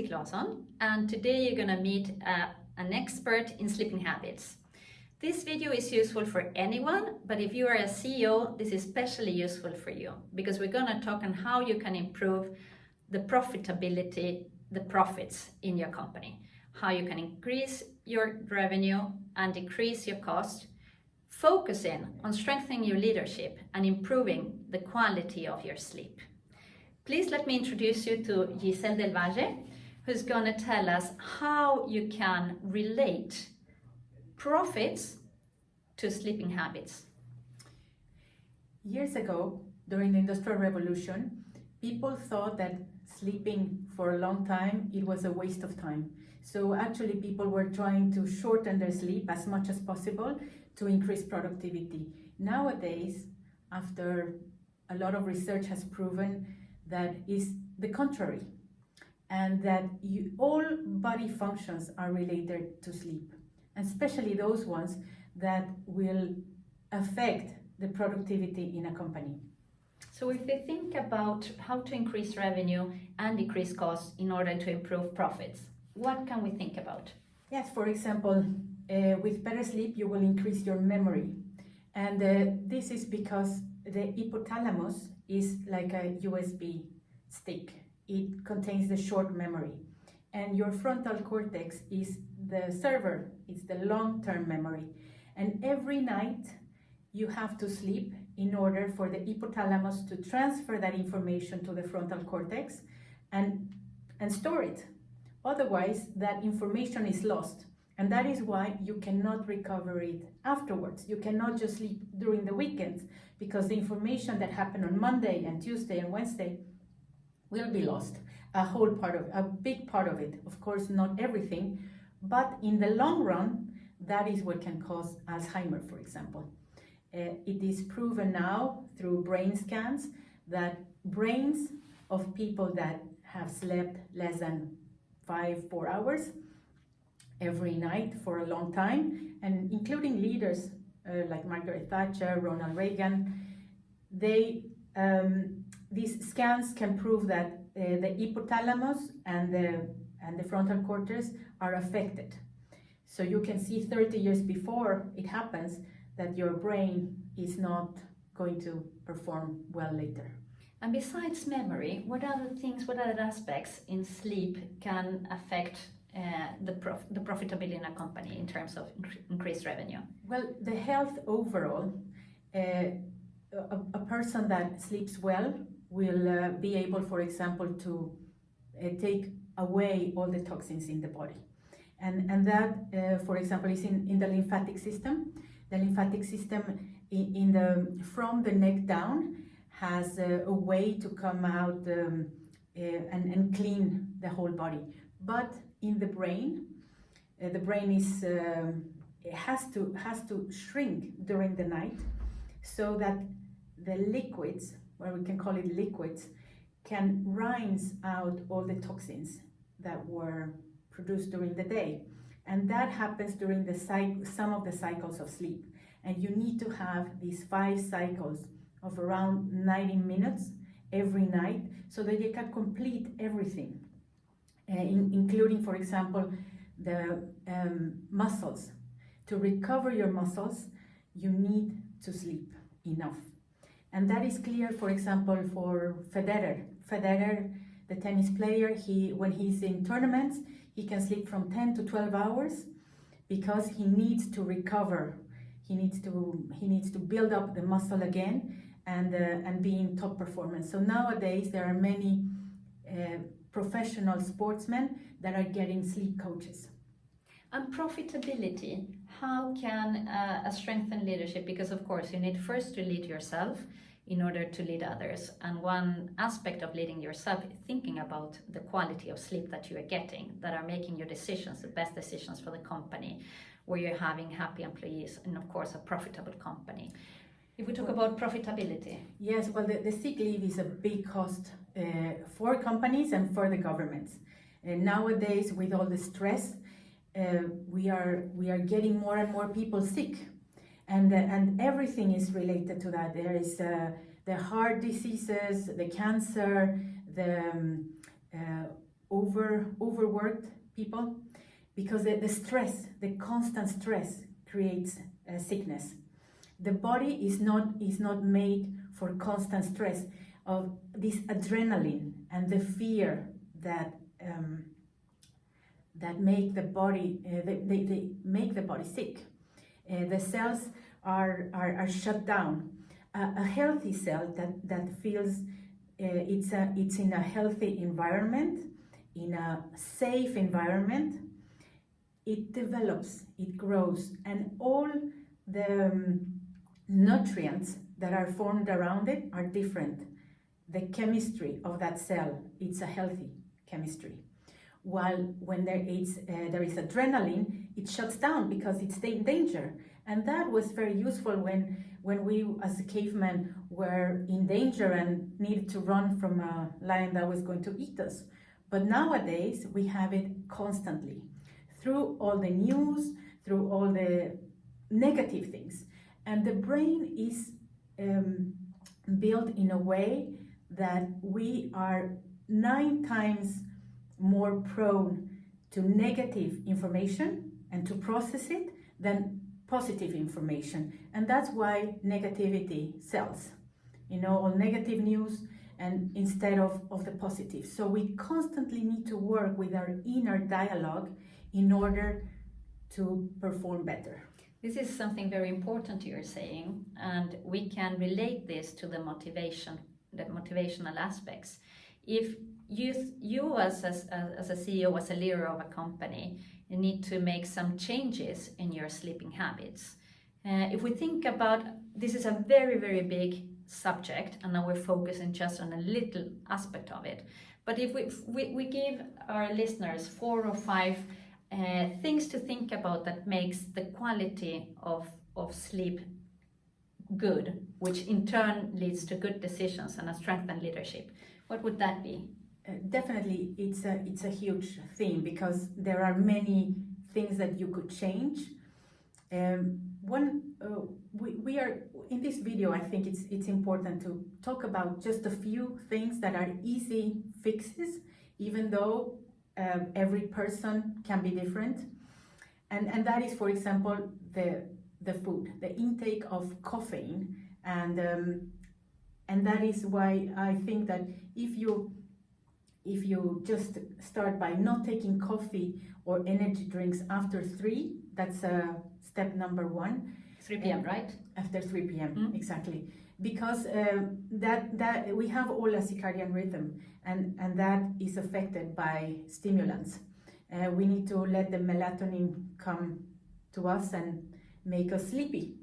Sofie Claesson, and today you're going to meet an expert in sleeping habits. This video is useful for anyone, but if you are a CEO, this is especially useful for you because we're going to talk on how you can improve the profitability, the profits in your company, how you can increase your revenue and decrease your cost, focusing on strengthening your leadership and improving the quality of your sleep. Please let me introduce you to Giselle Del Valle, who's going to tell us how you can relate profits to sleeping habits. Years ago, during the Industrial Revolution, people thought that sleeping for a long time, it was a waste of time. So actually people were trying to shorten their sleep as much as possible to increase productivity. Nowadays, after a lot of research has proven that is the contrary, and that all body functions are related to sleep, and especially those ones that will affect the productivity in a company. So if we think about how to increase revenue and decrease costs in order to improve profits, what can we think about? Yes, for example, with better sleep you will increase your memory, and this is because the hypothalamus is like a USB stick. It contains the short memory, and your frontal cortex is the server, it's the long-term memory. And every night you have to sleep in order for the hypothalamus to transfer that information to the frontal cortex and store it. Otherwise, that information is lost. And that is why you cannot recover it afterwards. You cannot just sleep during the weekends, because the information that happened on Monday and Tuesday and Wednesday will be lost. A big part of it. Of course, not everything, but in the long run, that is what can cause Alzheimer, for example. It is proven now through brain scans that brains of people that have slept less than 4 hours every night for a long time, and including leaders like Margaret Thatcher, Ronald Reagan, these scans can prove that the hypothalamus and the frontal cortex are affected. So you can see 30 years before it happens that your brain is not going to perform well later. And besides memory, what other aspects in sleep can affect the profitability in a company in terms of increased revenue? Well, the health overall, a person that sleeps well will be able, for example, to take away all the toxins in the body. And that, for example, is in the lymphatic system. The lymphatic system from the neck down has a way to come out and clean the whole body. But in the brain is has to shrink during the night, so that the liquids, or we can call it liquids, can rinse out all the toxins that were produced during the day. And that happens during some of the cycles of sleep. And you need to have these 5 cycles of around 90 minutes every night so that you can complete everything, including, for example, the muscles. To recover your muscles, you need to sleep enough. And that is clear, for example, for Federer. Federer, the tennis player, when he's in tournaments, he can sleep from 10 to 12 hours because he needs to recover. He needs to build up the muscle again and be in top performance. So nowadays there are many professional sportsmen that are getting sleep coaches. And profitability, how can a strengthen leadership? Because of course you need first to lead yourself in order to lead others. And one aspect of leading yourself is thinking about the quality of sleep that you are getting, that are making your decisions, the best decisions for the company, where you're having happy employees and of course a profitable company. If we talk about profitability. Yes, well, the sick leave is a big cost for companies and for the governments. Nowadays, with all the stress, we are getting more and more people sick, and everything is related to that. There is the heart diseases, the cancer, the overworked people, because the stress, the constant stress creates sickness. The body is not made for constant stress of this adrenaline and the fear that make the body they make the body sick. The cells are shut down. A healthy cell that feels it's in a healthy environment, in a safe environment, it develops, it grows, and all the nutrients that are formed around it are different. The chemistry of that cell, it's a healthy chemistry. While when there is adrenaline, it shuts down because it's in danger. And that was very useful when we as a cavemen were in danger and needed to run from a lion that was going to eat us. But nowadays we have it constantly, through all the news, through all the negative things. And the brain is built in a way that we are 9 times more prone to negative information and to process it than positive information. And that's why negativity sells, all negative news, and instead of the positive. So we constantly need to work with our inner dialogue in order to perform better. This is something very important you're saying, and we can relate this to the motivational aspects. If you as a CEO, as a leader of a company, you need to make some changes in your sleeping habits. If we think about, this is a very, very big subject, and now we're focusing just on a little aspect of it. But if we give our listeners 4 or 5 things to think about that makes the quality of sleep good, which in turn leads to good decisions and a strengthened leadership, what would that be? Definitely, it's a huge theme, because there are many things that you could change. We are in this video. I think it's important to talk about just a few things that are easy fixes, even though every person can be different. And that is, for example, the food, the intake of caffeine, and that is why I think that if you just start by not taking coffee or energy drinks after 3, that's step number 1. 3 p.m., right? After 3 p.m. Exactly, because that we have all a circadian rhythm, and that is affected by stimulants. We need to let the melatonin come to us and make us sleepy.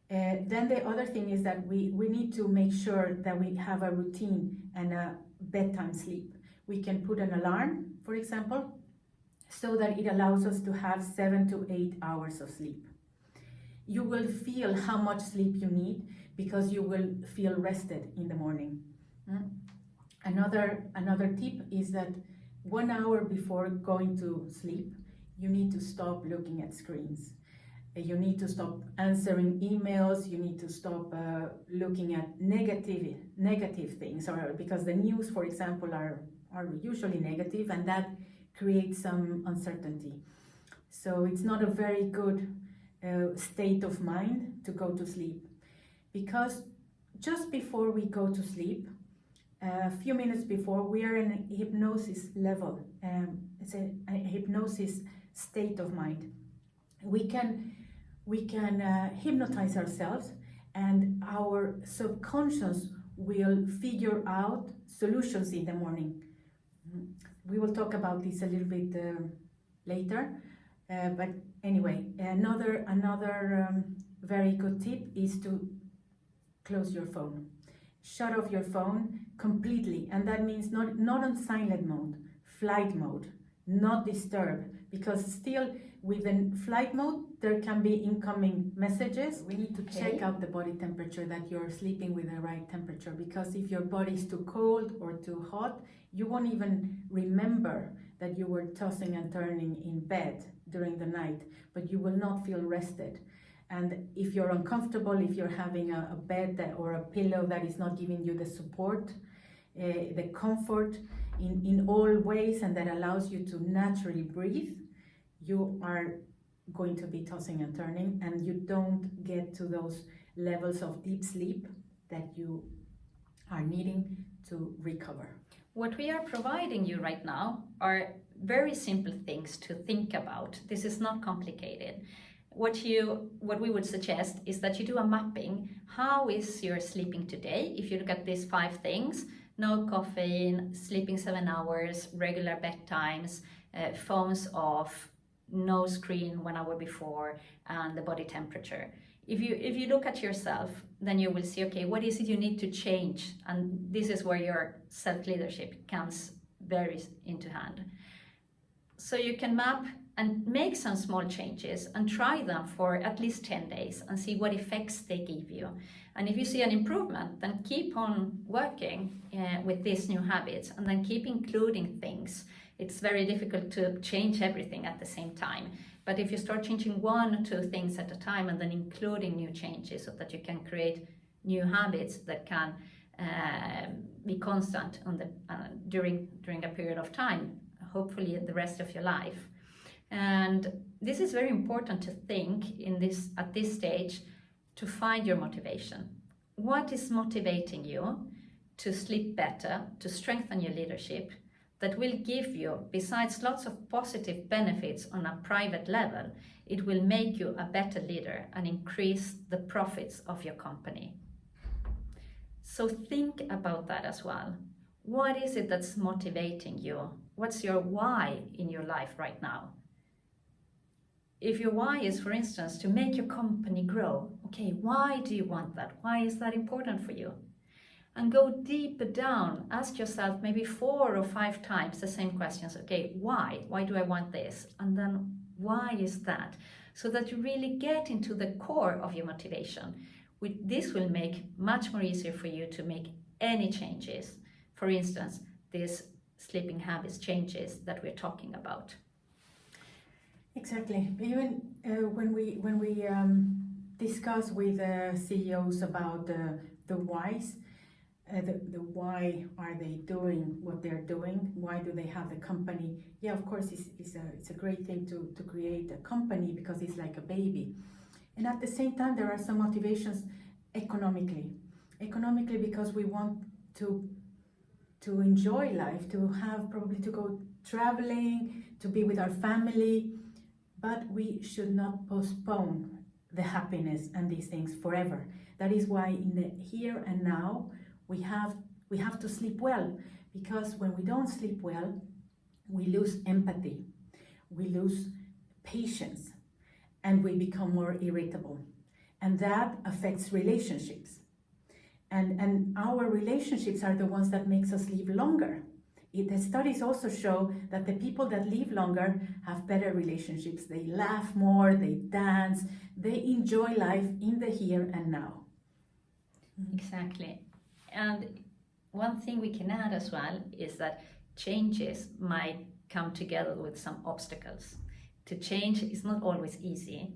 Then the other thing is that we need to make sure that we have a routine and a bedtime sleep. We can put an alarm, for example, so that it allows us to have 7 to 8 hours of sleep. You will feel how much sleep you need because you will feel rested in the morning. Another tip is that 1 hour before going to sleep, you need to stop looking at screens. You need to stop answering emails. You need to stop looking at negative things, or because the news, for example, are usually negative, and that creates some uncertainty. So it's not a very good state of mind to go to sleep, because just before we go to sleep, a few minutes before, we are in a hypnosis level. It's a hypnosis state of mind. We can hypnotize ourselves, and our subconscious will figure out solutions in the morning. We will talk about this a little bit later, but anyway, another very good tip is to close your phone. Shut off your phone completely, and that means not on silent mode, flight mode, not disturb, because still within flight mode there can be incoming messages. We need to check out the body temperature, that you're sleeping with the right temperature, because if your body is too cold or too hot, you won't even remember that you were tossing and turning in bed during the night, but you will not feel rested. And if you're uncomfortable, if you're having a bed or a pillow that is not giving you the support, the comfort in all ways, and that allows you to naturally breathe, you are going to be tossing and turning, and you don't get to those levels of deep sleep that you are needing to recover. What we are providing you right now are very simple things to think about. This is not complicated. What we would suggest is that you do a mapping. How is your sleeping today? If you look at these 5 things: no caffeine, sleeping 7 hours, regular bedtimes, phones off, no screen 1 hour before, and the body temperature. If you look at yourself, then you will see, okay, what is it you need to change? And this is where your self-leadership comes very into hand. So you can map and make some small changes and try them for at least 10 days and see what effects they give you. And if you see an improvement, then keep on working with these new habits, and then keep including things. It's very difficult to change everything at the same time. But if you start changing 1 or 2 things at a time, and then including new changes, so that you can create new habits that can be constant on during a period of time, hopefully the rest of your life. And this is very important to think at this stage, to find your motivation. What is motivating you to sleep better, to strengthen your leadership, that will give you, besides lots of positive benefits on a private level, it will make you a better leader and increase the profits of your company. So think about that as well. What is it that's motivating you? What's your why in your life right now? If your why is, for instance, to make your company grow, okay, why do you want that? Why is that important for you? And go deeper down. Ask yourself maybe 4 or 5 times the same questions. Okay, why? Why do I want this? And then why is that? So that you really get into the core of your motivation. This will make much more easier for you to make any changes. For instance, these sleeping habits changes that we're talking about. Exactly. Even when we discuss with CEOs about the whys, the why are they doing what they're doing? Why do they have the company? Yeah, of course, it's a great thing to create a company, because it's like a baby. And at the same time, there are some motivations economically. Economically, because we want to enjoy life, to have probably to go traveling, to be with our family, but we should not postpone the happiness and these things forever. That is why in the here and now, we have to sleep well, because when we don't sleep well, we lose empathy, we lose patience, and we become more irritable. And that affects relationships. And our relationships are the ones that makes us live longer. The studies also show that the people that live longer have better relationships. They laugh more, they dance, they enjoy life in the here and now. Exactly. And one thing we can add as well is that changes might come together with some obstacles. To change is not always easy.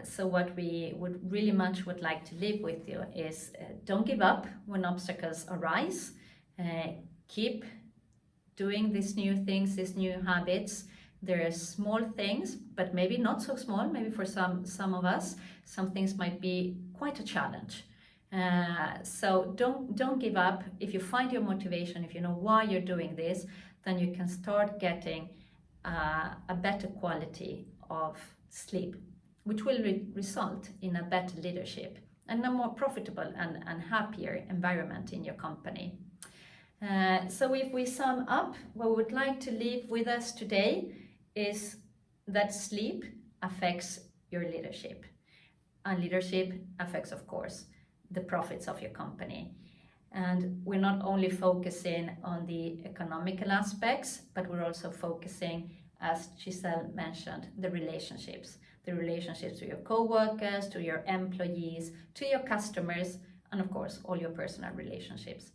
So what we would like to leave with you is don't give up when obstacles arise. Keep doing these new things, these new habits. There are small things, but maybe not so small. Maybe for some of us, some things might be quite a challenge. So don't give up. If you find your motivation, if you know why you're doing this, then you can start getting a better quality of sleep, which will result in a better leadership and a more profitable and happier environment in your company. So if we sum up, what we would like to leave with us today is that sleep affects your leadership. And leadership affects, of course, the profits of your company. And we're not only focusing on the economical aspects, but we're also focusing, as Giselle mentioned, the relationships to your co-workers, to your employees, to your customers, and of course, all your personal relationships.